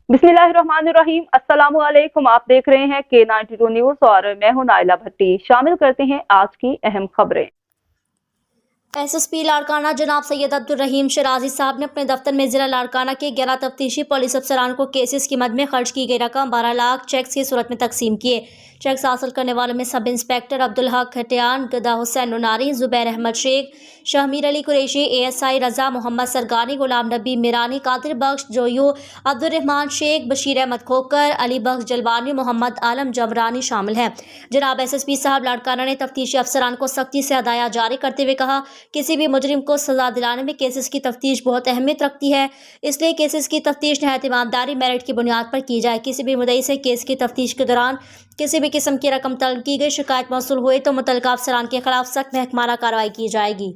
बिस्मिल्लाहिर्रहमानिर्रहीम। अस्सलाम वालेकुम। आप देख रहे हैं K92 न्यूज़ और मैं हूं नाइला भट्टी। शामिल करते हैं आज की अहम खबरें। एसएसपी लाड़काना जनाब सैयद अब्दुल रहीम शराजी साहब ने अपने दफ्तर में जिला लाड़काना के 11 तफ्तीशी पुलिस अफसरान को केसेस की मद में खर्च की गई रकम 12 लाख चेक्स की सूरत में तकसीम किए। चेक्स हासिल करने वालों में सब इंस्पेक्टर अब्दुल हक खटियान, गदा हुसैन नुनारी, जुबैर अहमद शेख, शहमीर अली कुरैशी, एएसआई रजा मोहम्मद सरगानी, गुलाम नबी मिरानी, कादिर बख्श जोयू, अब्दुल रहमान शेख, बशीर अहमद खोकर, अली बख्श जलवानी, मोहम्मद आलम जमरानी शामिल हैं। जनाब एसएसपी साहब लाड़काना ने तफ्तीशी अफसरान को सख्ती से हदायत जारी करते हुए कहा, किसी भी मुजरिम को सजा दिलाने में केसेस की तफ्तीश बहुत अहमियत रखती है, इसलिए केसेस की तफ्तीश नहायत ईमानदारी मेरिट की बुनियाद पर की जाए। किसी भी मुद्दई से केस की तफ्तीश के दौरान किसी भी किस्म की रकम तलब की गई शिकायत मौसूल हुई तो मुतल्लिका अफसरान के खिलाफ सख्त महकमाना कार्रवाई की जाएगी।